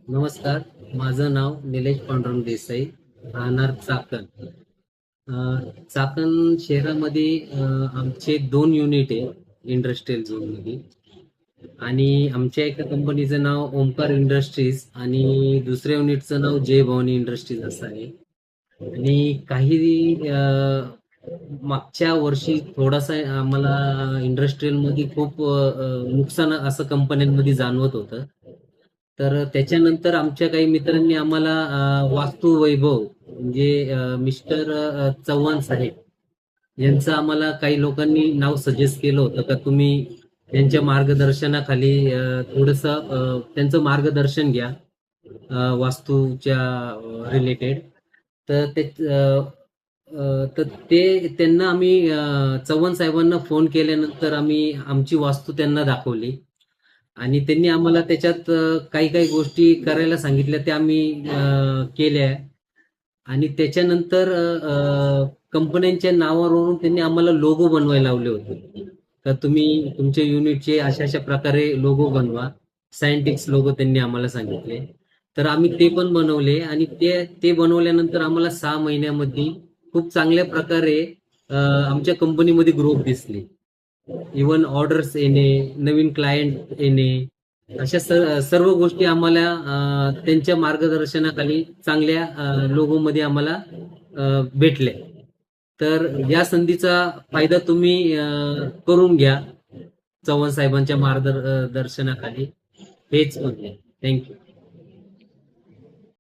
नमस्कार. माझं नाव निलेश पांडुरंग देसाई, राहणार चाकण. चाकण शहरामध्ये आमचे 2 युनिट आहे इंडस्ट्रियल झोनमध्ये. आणि आमच्या एका कंपनीचं नाव ओमकार इंडस्ट्रीज आणि दुसऱ्या युनिटचं नाव जय भवानी इंडस्ट्रीज असं आहे. आणि काही मागच्या वर्षी थोडासा आम्हाला इंडस्ट्रियल मध्ये खूप नुकसान असं कंपन्यांमध्ये जाणवत होतं. तर त्याच्यानंतर आमच्या काही मित्रांनी आम्हाला वास्तू वैभव म्हणजे मिस्टर चव्हाण साहेब यांचं आम्हाला काही लोकांनी नाव सजेस्ट केलं होतं का तुम्ही त्यांच्या मार्गदर्शनाखाली थोडंसं त्यांचं मार्गदर्शन घ्या वास्तूच्या रिलेटेड. तर ते तर ते त्यांना आम्ही चव्हाण साहेबांना फोन केल्यानंतर आम्ही आमची वास्तू त्यांना दाखवली आणि त्यांनी आम्हाला त्याच्यात काही काही गोष्टी करायला सांगितल्या त्या आम्ही केल्या. आणि त्याच्यानंतर कंपन्यांच्या नावावरून त्यांनी आम्हाला लोगो बनवायला लावले होते. तर तुम्ही तुमच्या युनिटचे अशा अशा प्रकारे लोगो बनवा. सायंटिक्स लोगो त्यांनी आम्हाला सांगितले. तर आम्ही ते पण बनवले आणि ते ते बनवल्यानंतर आम्हाला 6 महिन्यामध्ये खूप चांगल्या प्रकारे आमच्या कंपनीमध्ये ग्रोथ दिसली. इव्हन ऑर्डर्स येणे, नवीन क्लायंट येणे, अशा सर्व गोष्टी आम्हाला त्यांच्या मार्गदर्शनाखाली चांगल्या लोगोमध्ये आम्हाला भेटल्या. तर या संधीचा फायदा तुम्ही करून घ्या चव्हाण साहेबांच्या मार्गदर्शनाखाली. हेच म्हणते. थँक्यू.